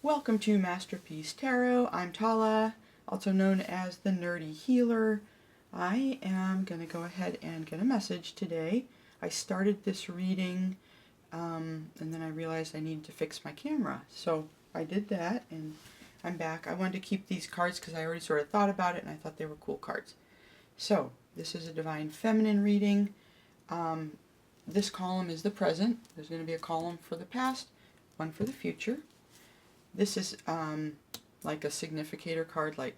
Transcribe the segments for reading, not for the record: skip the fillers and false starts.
Welcome to Masterpiece Tarot. I'm Tala, also known as the Nerdy Healer. I am going to go ahead and get a message today. I started this reading and then I realized I needed to fix my camera. So I did that and I'm back. I wanted to keep these cards because I already sort of thought about it and I thought they were cool cards. So this is a Divine Feminine reading. This column is the present. There's going to be a column for the past, one for the future. This is like a significator card, like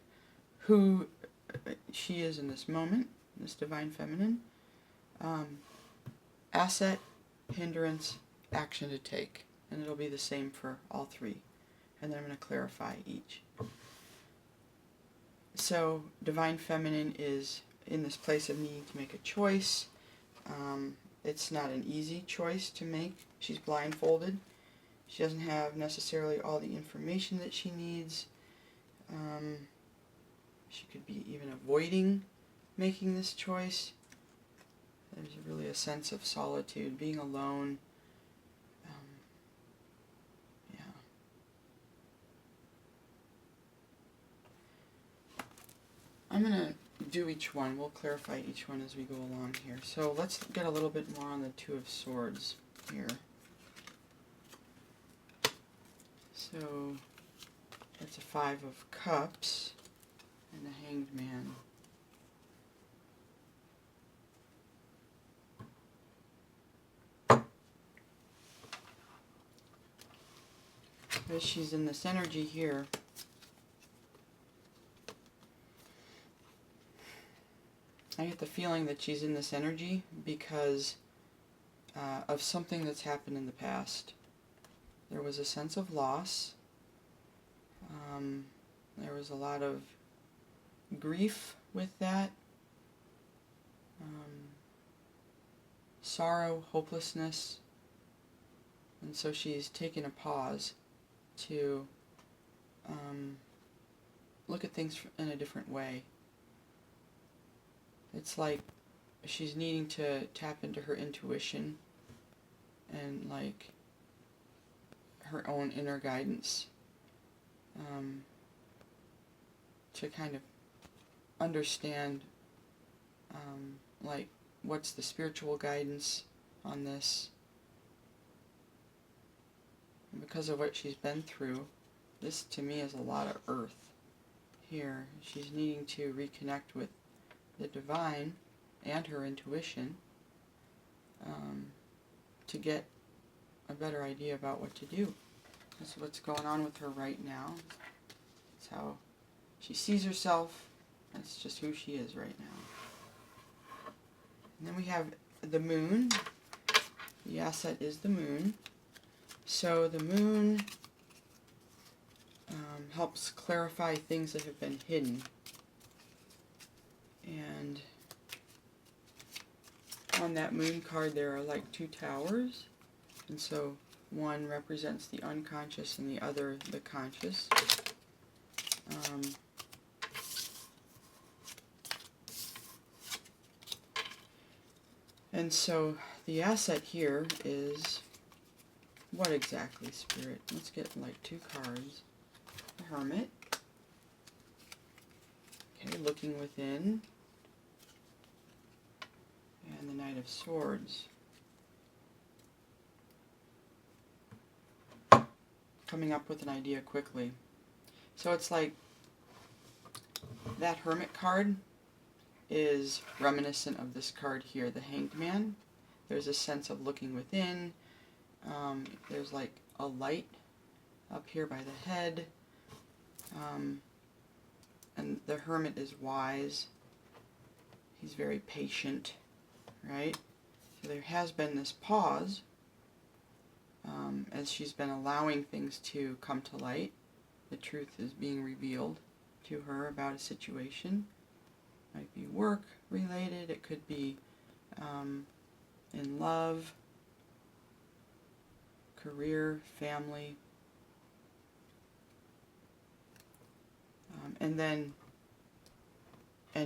who she is in this moment, this Divine Feminine. Asset, hindrance, action to take. And it'll be the same for all three. And then I'm going to clarify each. So Divine Feminine is in this place of needing to make a choice. It's not an easy choice to make. She's blindfolded. She doesn't have necessarily all the information that she needs. She could be even avoiding making this choice. There's really a sense of solitude, being alone. Yeah. I'm going to do each one. We'll clarify each one as we go along here. So let's get a little bit more on the Two of Swords here. So that's a Five of Cups and the Hanged Man. As she's in this energy here, I get the feeling that she's in this energy because of something that's happened in the past. There was a sense of loss. There was a lot of grief with that. Sorrow, hopelessness. And so she's taken a pause to look at things in a different way. It's like she's needing to tap into her intuition and like her own inner guidance to kind of understand like what's the spiritual guidance on this. And because of what she's been through, this to me is a lot of earth here. She's needing to reconnect with the divine and her intuition to get a better idea about what to do. That's what's going on with her right now. That's how she sees herself. That's just who she is right now. And then we have the moon. The asset is the moon. So the moon helps clarify things that have been hidden. And on that moon card there are like two towers. And so one represents the unconscious and the other the conscious. And so the asset here is what exactly, Spirit? Let's get like two cards. The Hermit. Okay, looking within. And the Knight of Swords. Coming up with an idea quickly. So it's like that Hermit card is reminiscent of this card here, the Hanged Man. There's a sense of looking within. There's like a light up here by the head. And the Hermit is wise. He's very patient, right? So there has been this pause as she's been allowing things to come to light. The truth is being revealed to her about a situation. Might be work related, it could be in love, career, family. And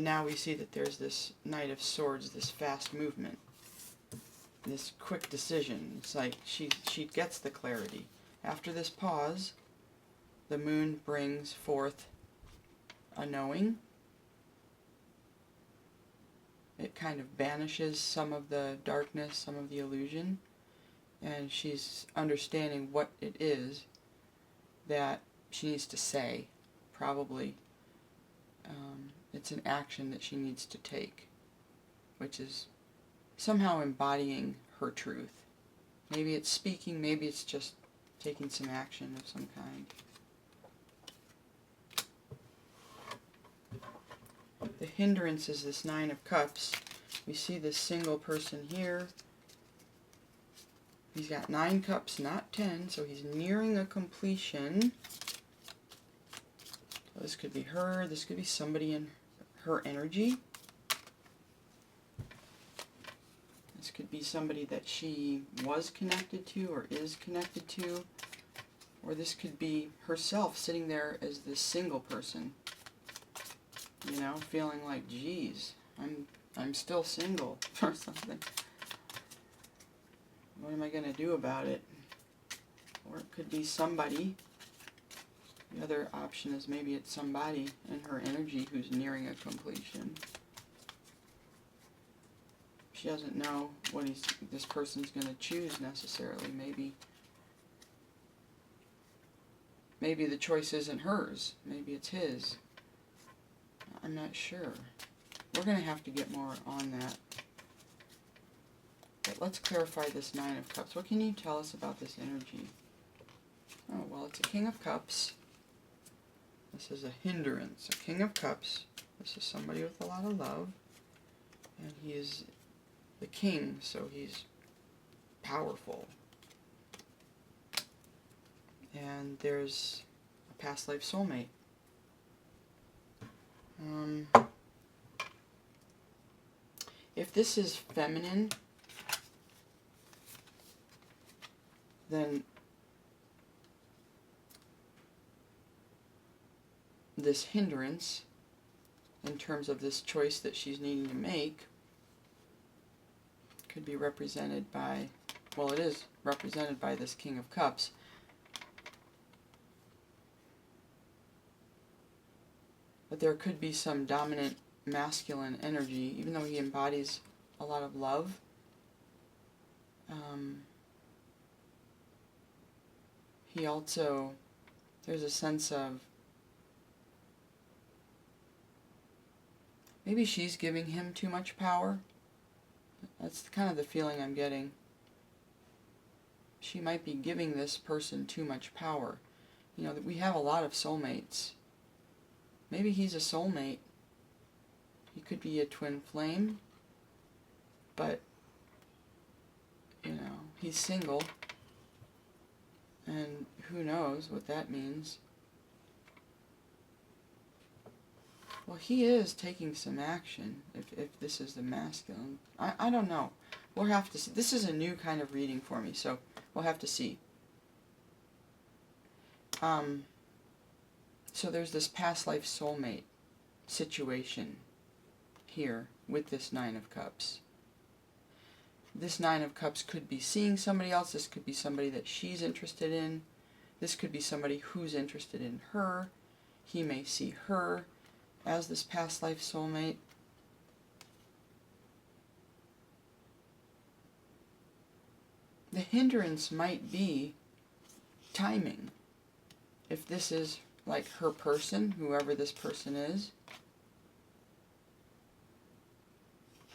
now we see that there's this Knight of Swords, this fast movement, this quick decision. It's like she gets the clarity. After this pause, the moon brings forth a knowing. It kind of banishes some of the darkness, some of the illusion, and she's understanding what it is that she needs to say, probably. It's an action that she needs to take, which is somehow embodying her truth. Maybe it's speaking, maybe it's just taking some action of some kind. The hindrance is this Nine of Cups. We see this single person here. He's got 9 cups, not 10, so he's nearing a completion. So this could be her, this could be somebody in her energy. This could be somebody that she was connected to or is connected to. Or this could be herself sitting there as this single person. You know, feeling like, geez, I'm still single or something. What am I going to do about it? Or it could be somebody. The other option is maybe it's somebody in her energy who's nearing a completion. She doesn't know what this person's going to choose necessarily. Maybe the choice isn't hers. Maybe it's his. I'm not sure. We're going to have to get more on that. But let's clarify this Nine of Cups. What can you tell us about this energy? Oh, well, it's a King of Cups. This is a hindrance, a King of Cups. This is somebody with a lot of love. And he is the king, so he's powerful. And there's a past life soulmate. If this is feminine, then this hindrance, in terms of this choice that she's needing to make, could be represented by, well, it is represented by this King of Cups. But there could be some dominant masculine energy, even though he embodies a lot of love. He also, there's a sense of, maybe she's giving him too much power. That's kind of the feeling I'm getting. She might be giving this person too much power. You know, we have a lot of soulmates. Maybe he's a soulmate. He could be a twin flame. But, you know, he's single. And who knows what that means. Well, he is taking some action, if this is the masculine. I don't know. We'll have to see. This is a new kind of reading for me, so we'll have to see. So there's this past life soulmate situation here with this Nine of Cups. This Nine of Cups could be seeing somebody else. This could be somebody that she's interested in. This could be somebody who's interested in her. He may see her as this past life soulmate. The hindrance might be timing. If this is like her person, whoever this person is,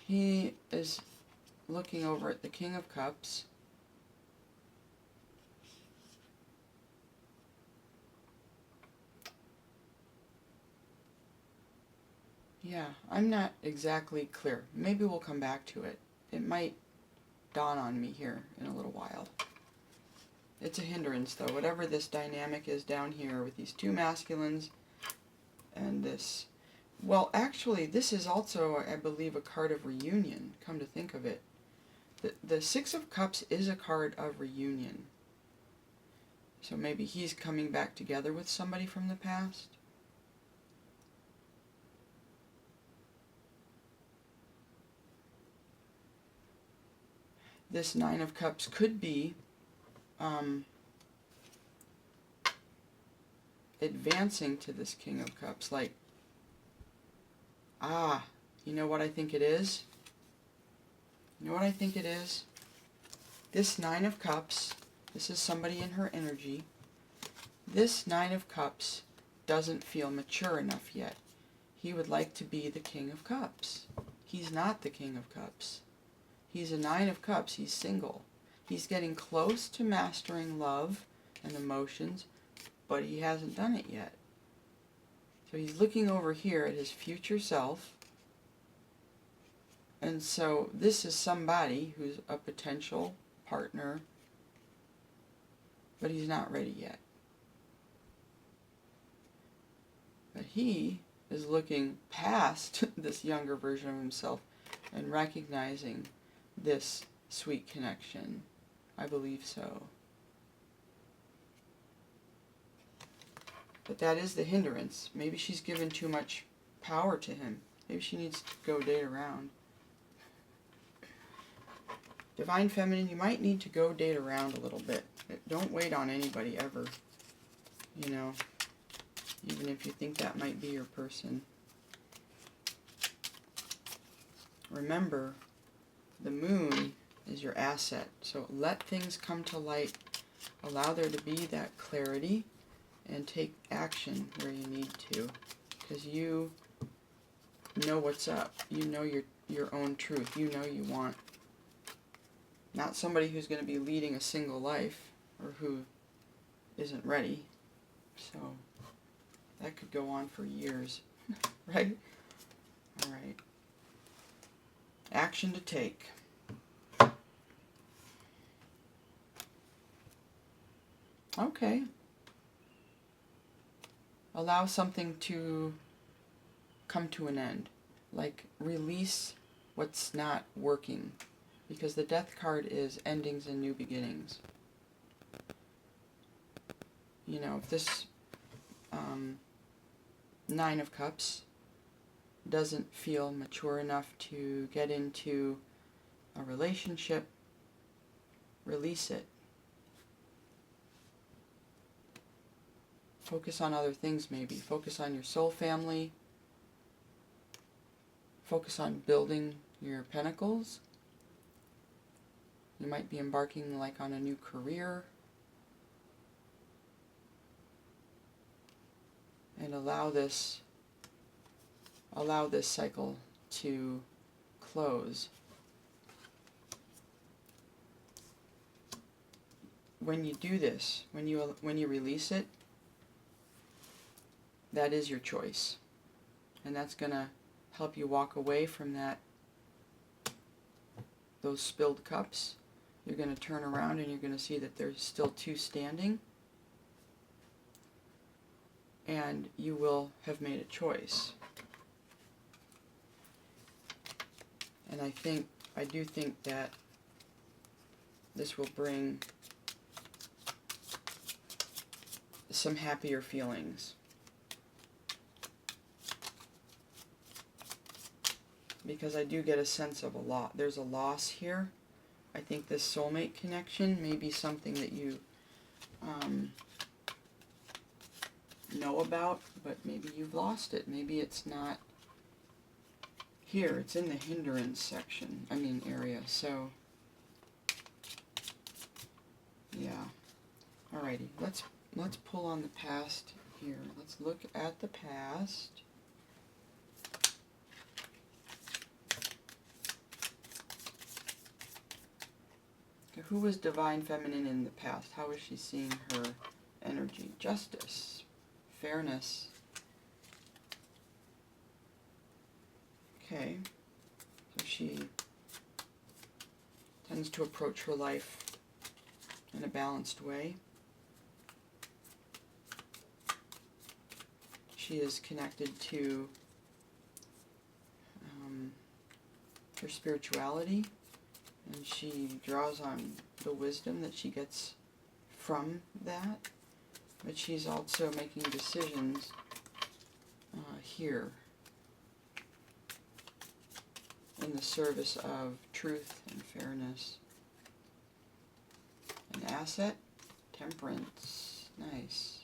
he is looking over at the King of Cups. Yeah, I'm not exactly clear. Maybe we'll come back to it. It might dawn on me here in a little while. It's a hindrance, though. Whatever this dynamic is down here with these two masculines and this... Well, actually, this is also, I believe, a card of reunion, come to think of it. The Six of Cups is a card of reunion. So maybe he's coming back together with somebody from the past. This Nine of Cups could be advancing to this King of Cups. Like, you know what I think it is? You know what I think it is? This Nine of Cups, this is somebody in her energy. This Nine of Cups doesn't feel mature enough yet. He would like to be the King of Cups. He's not the King of Cups. He's a Nine of Cups. He's single. He's getting close to mastering love and emotions, but he hasn't done it yet. So he's looking over here at his future self. And so this is somebody who's a potential partner, but he's not ready yet. But he is looking past this younger version of himself and recognizing this sweet connection. I believe so. But that is the hindrance. Maybe she's given too much power to him. Maybe she needs to go date around. Divine Feminine, you might need to go date around a little bit. Don't wait on anybody ever. You know, even if you think that might be your person. Remember, the moon is your asset. So let things come to light. Allow there to be that clarity and take action where you need to. Because you know what's up. You know your own truth. You know you want. Not somebody who's going to be leading a single life or who isn't ready. So that could go on for years, right? All right. Action to take. Okay. Allow something to come to an end. Like release what's not working. Because the Death card is endings and new beginnings. You know, if this Nine of Cups doesn't feel mature enough to get into a relationship, release it. Focus on other things maybe. Focus on your soul family. Focus on building your pentacles. You might be embarking like on a new career. And allow this cycle to close. When you do this, when you release it, that is your choice. And that's going to help you walk away from those spilled cups. You're going to turn around and you're going to see that there's still two standing. And you will have made a choice. And I do think that this will bring some happier feelings. Because I do get a sense of a lot. There's a loss here. I think this soulmate connection may be something that you know about, but maybe you've lost it. Maybe it's not here. It's in the hindrance section. Area. So, yeah. Alrighty. Let's pull on the past here. Let's look at the past. Who was Divine Feminine in the past? How is she seeing her energy? Justice. Fairness. Okay. So she tends to approach her life in a balanced way. She is connected to her spirituality. And she draws on the wisdom that she gets from that. But she's also making decisions here in the service of truth and fairness. An asset, temperance, nice.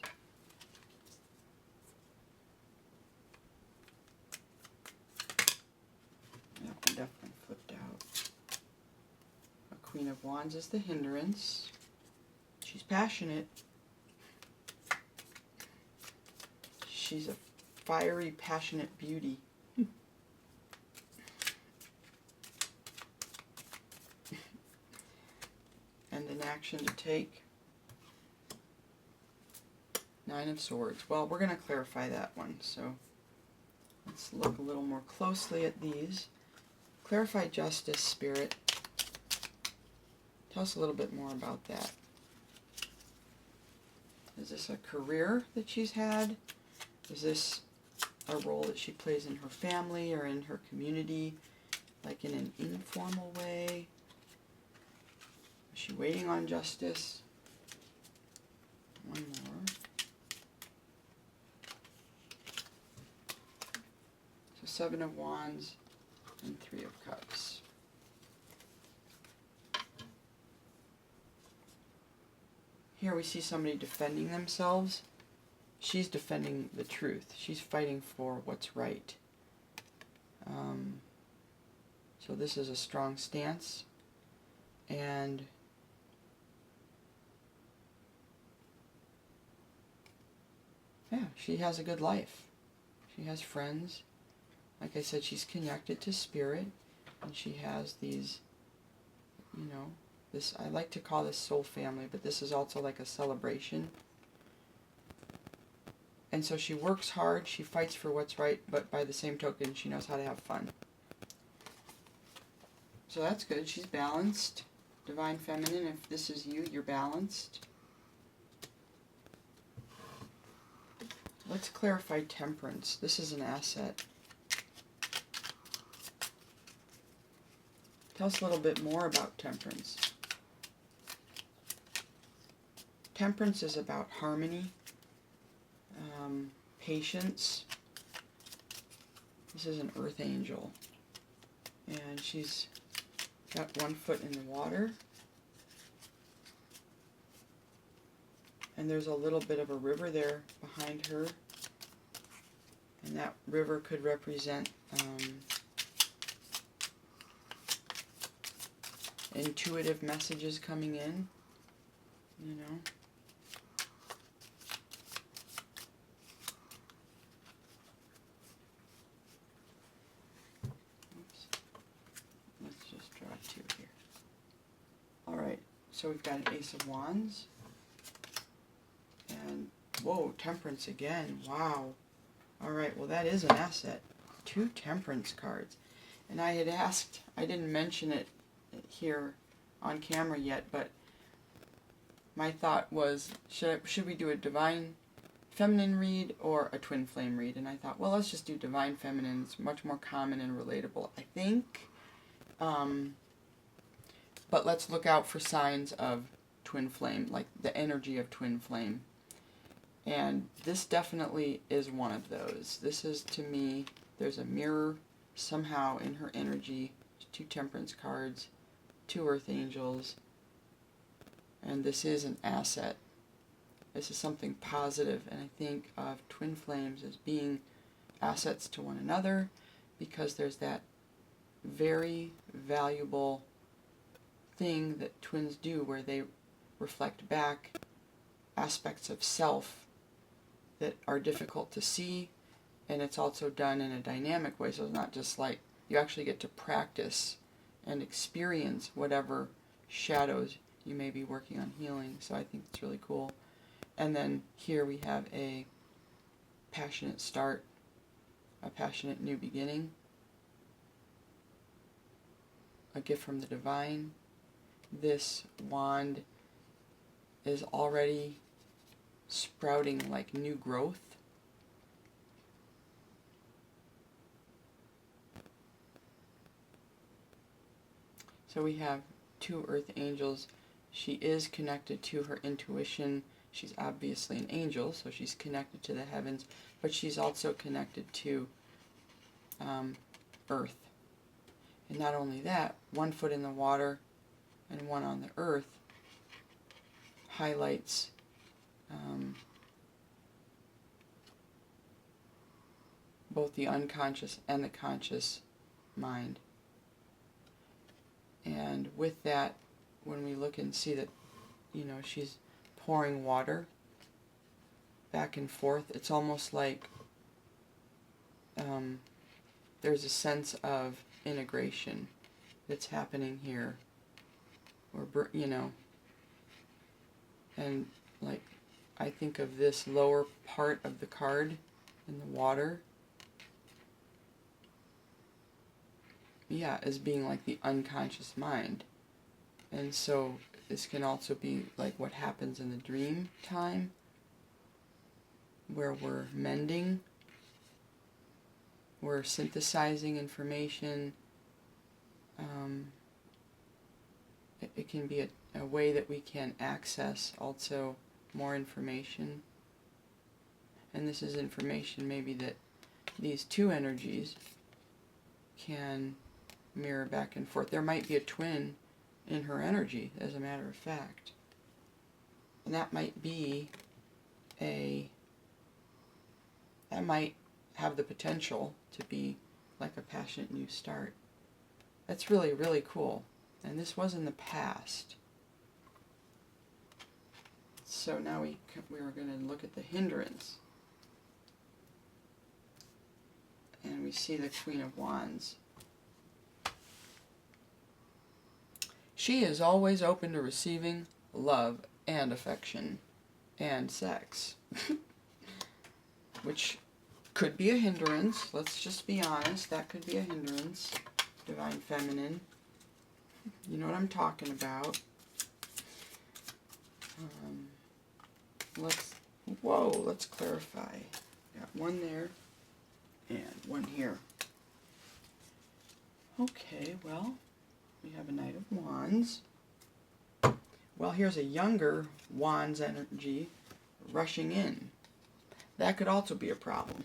of Wands is the hindrance. She's passionate. She's a fiery, passionate beauty. And an action to take. Nine of Swords. Well, we're going to clarify that one, so let's look a little more closely at these. Clarify justice, Spirit. Tell us a little bit more about that. Is this a career that she's had? Is this a role that she plays in her family or in her community, like in an informal way? Is she waiting on justice? One more. So Seven of Wands and Three of Cups. Here we see somebody defending themselves. She's defending the truth. She's fighting for what's right. So this is a strong stance. And yeah, she has a good life. She has friends. Like I said, she's connected to Spirit. And she has these, you know, this, I like to call this soul family, but this is also like a celebration. And so she works hard, she fights for what's right, but by the same token, she knows how to have fun. So that's good. She's balanced. Divine Feminine, if this is you, you're balanced. Let's clarify Temperance. This is an asset. Tell us a little bit more about Temperance. Temperance is about harmony, patience. This is an earth angel. And she's got one foot in the water. And there's a little bit of a river there behind her. And that river could represent intuitive messages coming in, you know. So we've got an Ace of Wands. And, whoa, Temperance again. Wow. Alright, well that is an asset. 2 Temperance cards. And I had asked, I didn't mention it here on camera yet, but my thought was, should we do a Divine Feminine read or a Twin Flame read? And I thought, well, let's just do Divine Feminine. It's much more common and relatable, I think. But let's look out for signs of Twin Flame, like the energy of Twin Flame. And this definitely is one of those. This is, to me, there's a mirror somehow in her energy. 2 Temperance cards, 2 Earth Angels, and this is an asset. This is something positive, and I think of Twin Flames as being assets to one another, because there's that very valuable thing that twins do where they reflect back aspects of self that are difficult to see, and it's also done in a dynamic way, so it's not just like you actually get to practice and experience whatever shadows you may be working on healing. So I think it's really cool. And then here we have a passionate start, a passionate new beginning, a gift from the divine. This wand is already sprouting like new growth. So we have 2 Earth Angels. She is connected to her intuition. She's obviously an angel, so she's connected to the heavens, but she's also connected to Earth. And not only that, 1 foot in the water and 1 on the earth highlights both the unconscious and the conscious mind. And with that, when we look and see that, you know, she's pouring water back and forth, it's almost like there's a sense of integration that's happening here, or, you know, and like I think of this lower part of the card in the water, yeah, as being like the unconscious mind. And so this can also be like what happens in the dream time, where we're mending, we're synthesizing information. It can be a way that we can access also more information. And this is information maybe that these two energies can mirror back and forth. There might be a twin in her energy, as a matter of fact. And that might be that might have the potential to be like a passionate new start. That's really, really cool. And this was in the past. So now we are going to look at the hindrance. And we see the Queen of Wands. She is always open to receiving love and affection and sex. Which could be a hindrance. Let's just be honest. That could be a hindrance. Divine Feminine. You know what I'm talking about. Let's clarify. Got one there and one here. Okay, well, we have a Knight of Wands. Well, here's a younger Wands energy rushing in. That could also be a problem.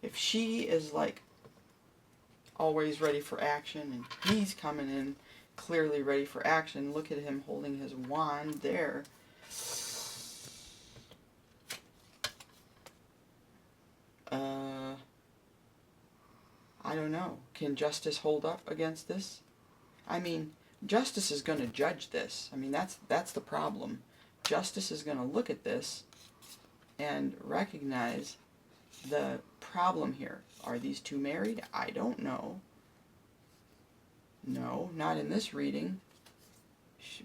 If she is like always ready for action and he's coming in clearly ready for action, look at him holding his wand there. I don't know. Can justice hold up against this? I mean, justice is going to judge this. I mean, that's the problem. Justice is going to look at this and recognize the problem here. Are these two married? I don't know. No, not in this reading.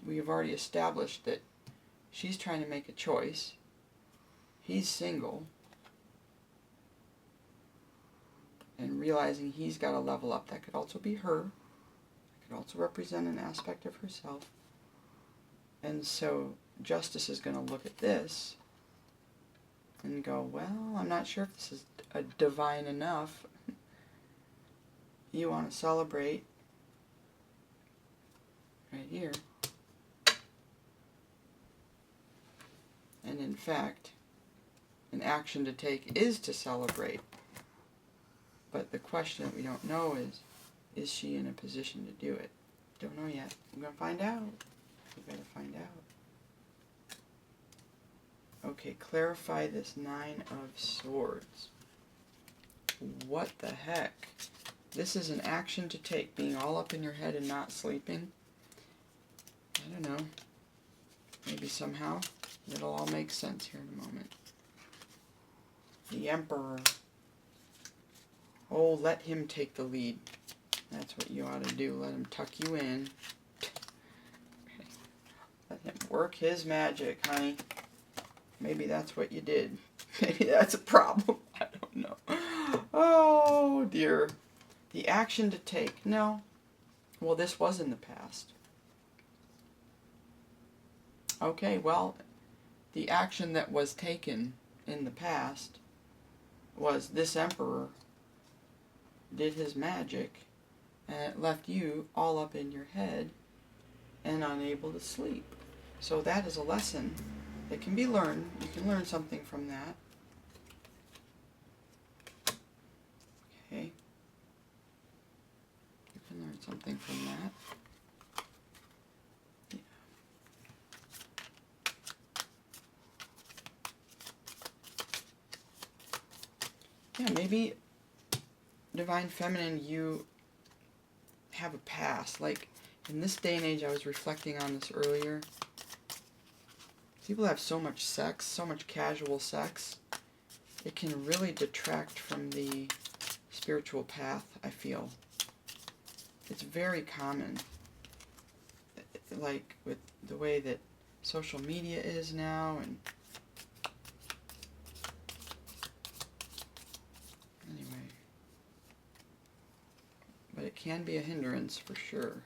We have already established that she's trying to make a choice. He's single. And realizing he's got to level up. That could also be her. It could also represent an aspect of herself. And so justice is going to look at this and go, well, I'm not sure if this is divine enough. You want to celebrate right here. And in fact, an action to take is to celebrate. But the question that we don't know is she in a position to do it? Don't know yet. We're going to find out. We better find out. Okay, clarify this Nine of Swords. What the heck? This is an action to take, being all up in your head and not sleeping. I don't know. Maybe somehow it'll all make sense here in a moment. The Emperor. Oh, let him take the lead. That's what you ought to do. Let him tuck you in. Let him work his magic, honey. Maybe that's what you did. Maybe that's a problem. I don't know. Oh, dear. The action to take. No. Well, this was in the past. Okay, well, the action that was taken in the past was this Emperor did his magic, and it left you all up in your head and unable to sleep. So that is a lesson that can be learned. You can learn something from that. Okay. You can learn something from that. Yeah, maybe Divine Feminine, you have a past. Like, In this day and age, I was reflecting on this earlier. People have so much sex, so much casual sex. It can really detract from the spiritual path, I feel. It's very common. Like with the way that social media is now, and anyway. But it can be a hindrance for sure.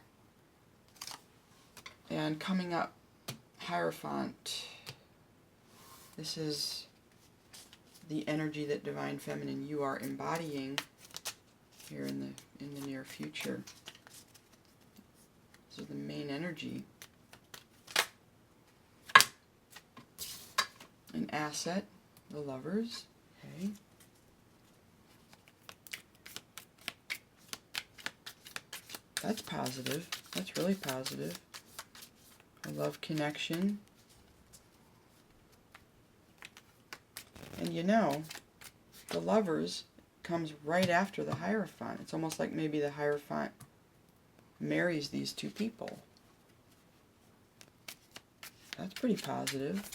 And coming up, Hierophant. This is the energy that Divine Feminine you are embodying here in the near future. This is the main energy. An asset, the Lovers. Okay. That's positive. That's really positive. A love connection. And you know, the Lovers comes right after the Hierophant. It's almost like maybe the Hierophant marries these two people. That's pretty positive.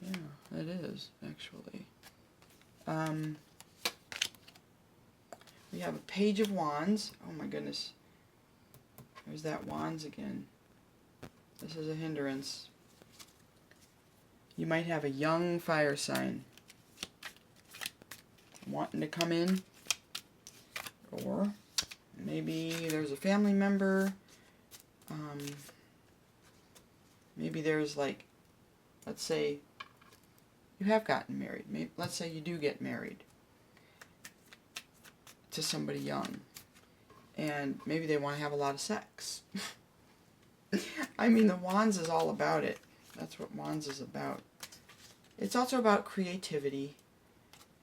Yeah, it is, actually. We have a Page of Wands. Oh my goodness. There's that Wands again. This is a hindrance. You might have a young fire sign wanting to come in. Or maybe there's a family member. Maybe there's like, let's say you have gotten married. Maybe, let's say you do get married to somebody young. And maybe they want to have a lot of sex. I mean, the Wands is all about it. That's what Wands is about. It's also about creativity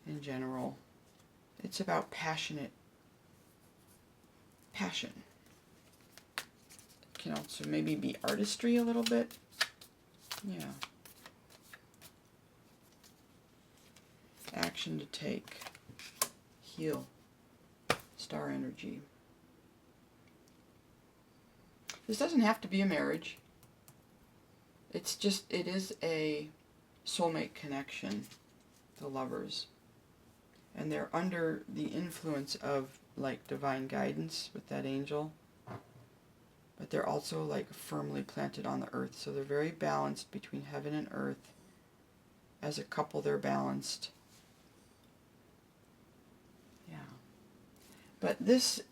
in general. It's about passion. It can also maybe be artistry a little bit. Yeah. Action to take. Heal. Star energy. This doesn't have to be a marriage. It's just, it is a soulmate connection, the Lovers. And they're under the influence of, like, divine guidance with that angel. But they're also, like, firmly planted on the earth. So they're very balanced between heaven and earth. As a couple, they're balanced. Yeah. But this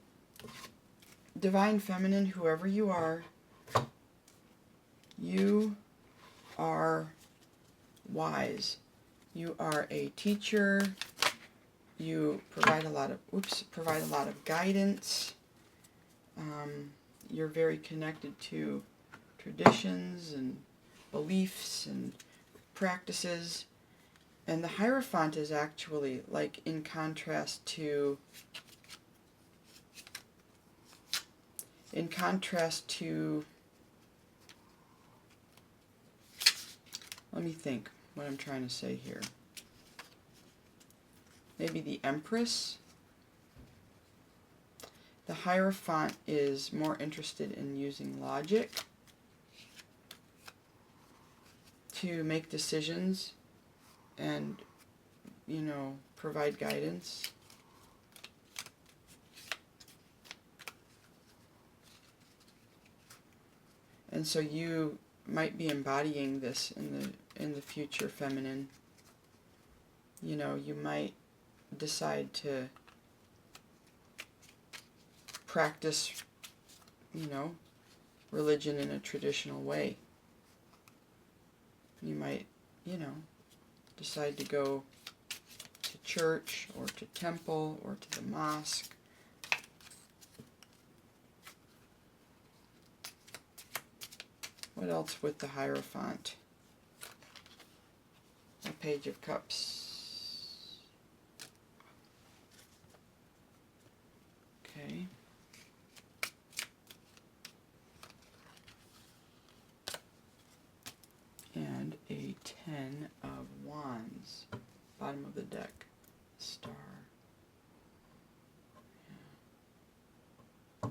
Divine Feminine, whoever you are wise. You are a teacher. You provide a lot of guidance. You're very connected to traditions and beliefs and practices. And the Hierophant is actually like in contrast to let me think what I'm trying to say here. Maybe the Empress. The Hierophant is more interested in using logic to make decisions and, you know, provide guidance. And so you might be embodying this in the future, Feminine. You know, you might decide to practice, you know, religion in a traditional way. You might, you know, decide to go to church or to temple or to the mosque. What else with the Hierophant? A Page of Cups. Okay. And a 10 of Wands. Bottom of the deck. Star. Yeah.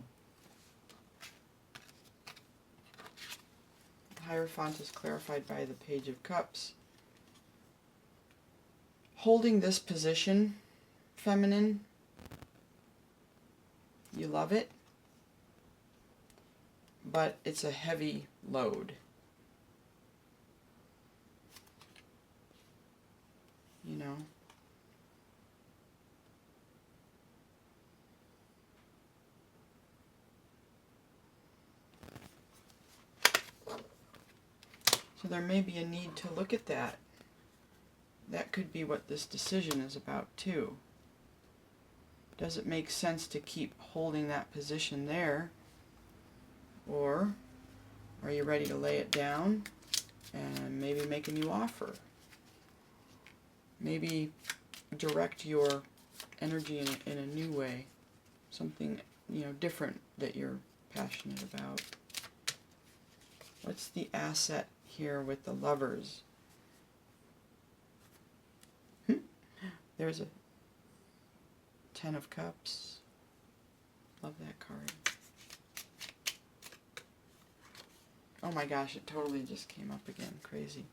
Hierophant is clarified by the Page of Cups. Holding this position, feminine, you love it, but it's a heavy load. You know? So there may be a need to look at that. That could be what this decision is about too. Does it make sense to keep holding that position there? Or are you ready to lay it down and maybe make a new offer? Maybe direct your energy in a new way. Something, different that you're passionate about. What's the asset here with the Lovers? There's a Ten of Cups. Love that card. Oh my gosh, it totally just came up again. Crazy.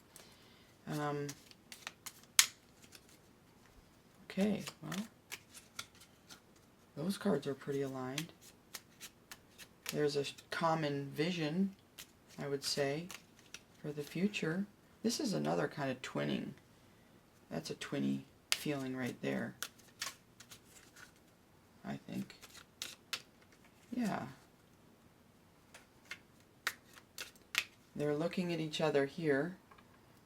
Okay, well, those cards are pretty aligned. There's a common vision, I would say, for the future. This is another kind of twinning. That's a twinny feeling right there, I think. Yeah. They're looking at each other here,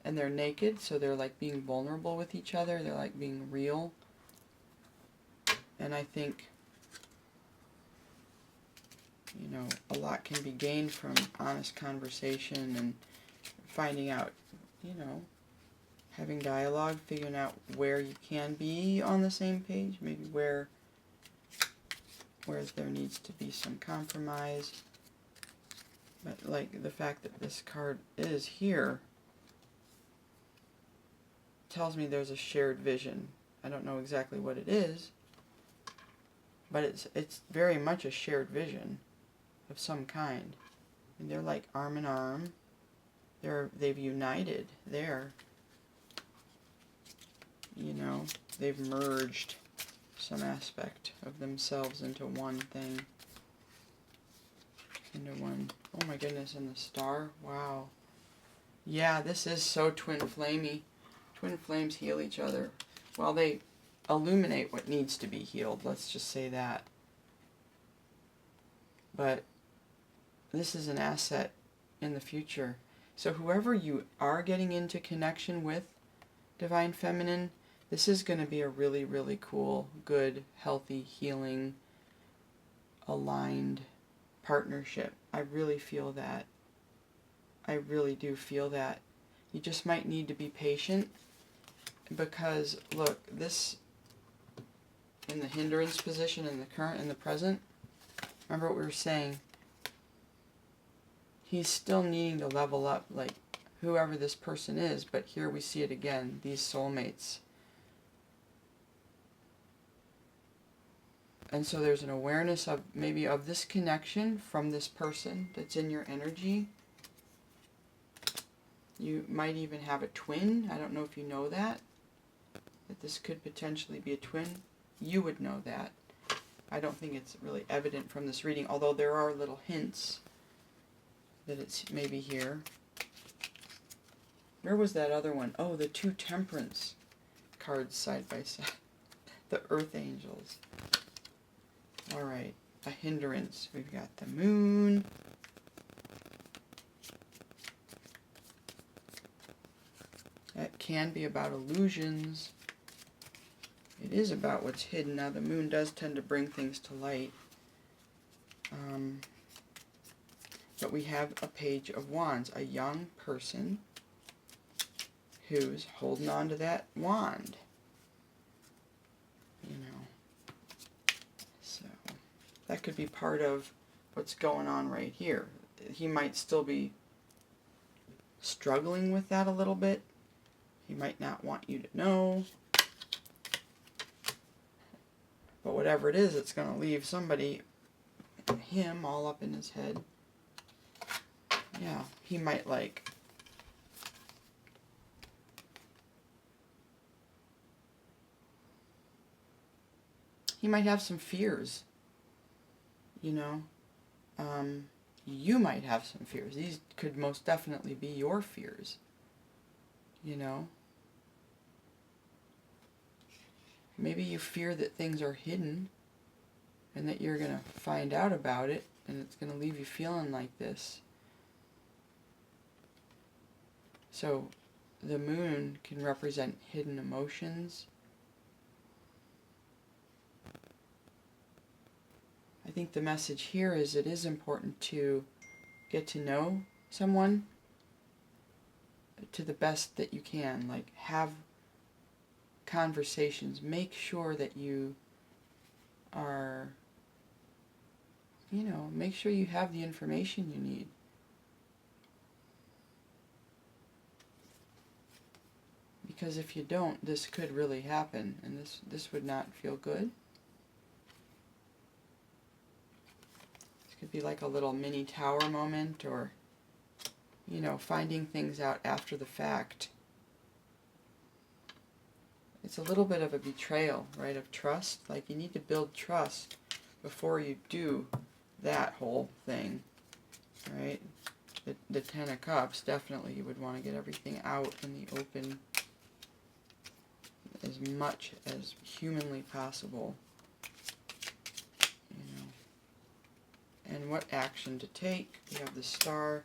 and they're naked, so they're like being vulnerable with each other. They're like being real. And I think, a lot can be gained from honest conversation and finding out, having dialogue, figuring out where you can be on the same page, maybe where there needs to be some compromise. But like the fact that this card is here tells me there's a shared vision. I don't know exactly what it is, but it's very much a shared vision of some kind. And they're like arm in arm. They've united there. They've merged some aspect of themselves into one thing. Into one. Oh my goodness, and the star. Wow. Yeah, this is so twin flamey. Twin flames heal each other. Well, they illuminate what needs to be healed. Let's just say that. But this is an asset in the future. So whoever you are getting into connection with, Divine Feminine, this is going to be a really, really cool, good, healthy, healing, aligned partnership. I really feel that. I really do feel that. You just might need to be patient because, look, this in the hindrance position in the current, in the present, remember what we were saying, he's still needing to level up, like whoever this person is, but here we see it again, these soulmates. And so there's an awareness of maybe of this connection from this person that's in your energy. You might even have a twin. I don't know if you know that this could potentially be a twin. You would know that. I don't think it's really evident from this reading, although there are little hints that it's maybe here. Where was that other one? Oh, the two Temperance cards side by side. The Earth Angels. All right, a hindrance. We've got the Moon. That can be about illusions. It is about what's hidden. Now, the Moon does tend to bring things to light. But we have a Page of Wands, a young person who's holding on to that wand. So that could be part of what's going on right here. He might still be struggling with that a little bit. He might not want you to know. But whatever it is, it's going to leave somebody, him, all up in his head. Yeah, he might like he might have some fears, you know. You might have some fears. These could most definitely be your fears, you know. Maybe you fear that things are hidden and that you're going to find out about it and it's going to leave you feeling like this. So the moon can represent hidden emotions. I think the message here is it is important to get to know someone to the best that you can. Like, have conversations. Make sure that you are, you know, make sure you have the information you need. Because if you don't, this could really happen, and this would not feel good. This could be like a little mini tower moment, or, you know, finding things out after the fact. It's a little bit of a betrayal, right, of trust. Like, you need to build trust before you do that whole thing, right? The Ten of Cups, definitely you would want to get everything out in the open as much as humanly possible, you know. And what action to take? We have the Star.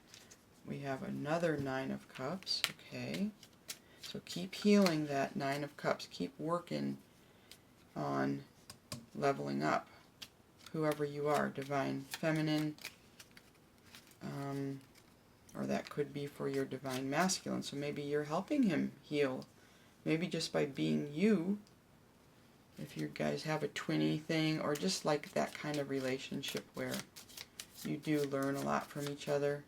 We have another Nine of Cups. Okay. So keep healing that Nine of Cups. Keep working on leveling up. Whoever you are, Divine Feminine, or that could be for your Divine Masculine. So maybe you're helping him heal. Maybe just by being you, if you guys have a twinny thing, or just like that kind of relationship where you do learn a lot from each other.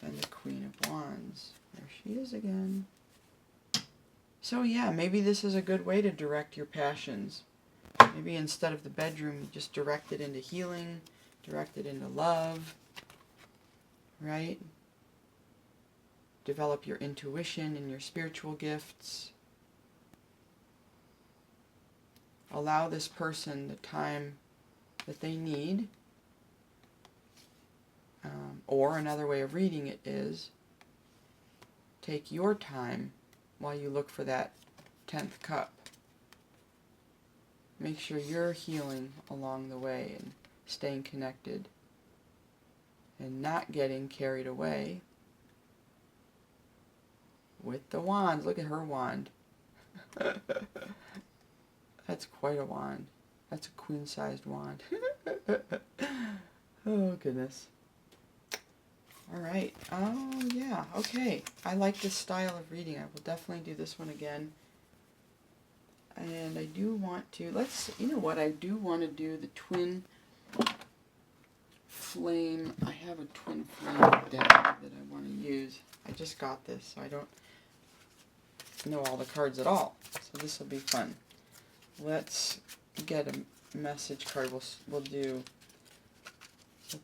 And the Queen of Wands. There she is again. So yeah, maybe this is a good way to direct your passions. Maybe instead of the bedroom, you just direct it into healing, direct it into love, right? Develop your intuition and your spiritual gifts. Allow this person the time that they need. Or another way of reading it is, take your time while you look for that 10th cup. Make sure you're healing along the way and staying connected and not getting carried away with the wands. Look at her wand. That's quite a wand. That's a queen-sized wand. Oh, goodness. All right. Oh, yeah. Okay. I like this style of reading. I will definitely do this one again. And I do want to, you know what? I do want to do the twin flame. I have a twin flame deck that I want to use. I just got this, so I don't know all the cards at all. So this will be fun. Let's get a message card. We'll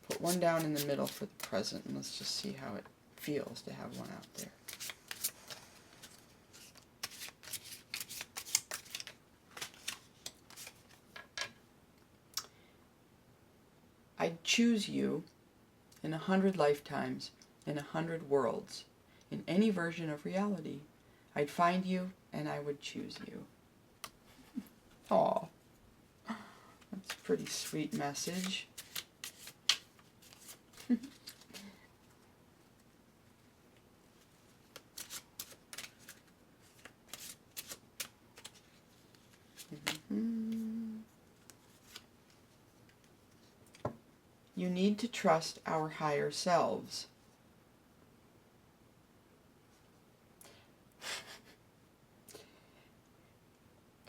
put one down in the middle for the present, and let's just see how it feels to have one out there. I'd choose you in 100 lifetimes, in 100 worlds, in any version of reality. I'd find you, and I would choose you. Aw, that's a pretty sweet message. You need to trust our higher selves.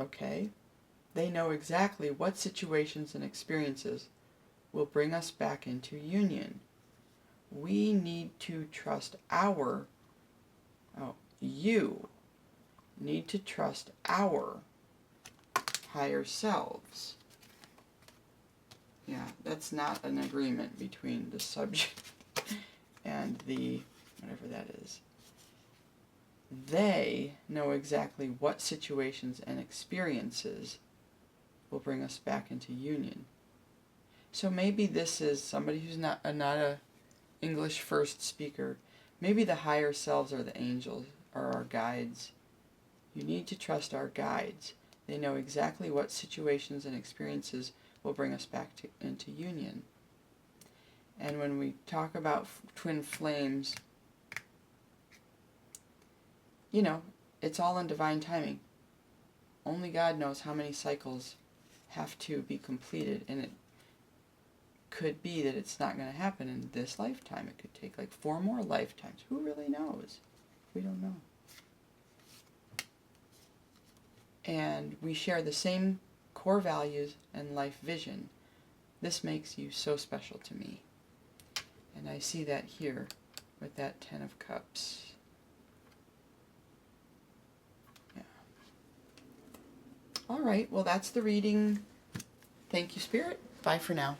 Okay. They know exactly what situations and experiences will bring us back into union. We need to trust you need to trust our higher selves. Yeah, that's not an agreement between the subject and the, whatever that is. they know exactly what situations and experiences will bring us back into union. So maybe this is somebody who's not a English first speaker. Maybe the higher selves are the angels, or our guides. You need to trust our guides. They know exactly what situations and experiences will bring us back into union. And when we talk about twin flames, you know, it's all in divine timing. Only God knows how many cycles have to be completed, and it could be that it's not going to happen in this lifetime. It could take like 4 more lifetimes. Who really knows? We don't know. And we share the same core values and life vision. This makes you so special to me. And I see that here with that 10 of Cups. Yeah. All right, well, that's the reading. Thank you, Spirit. Bye for now.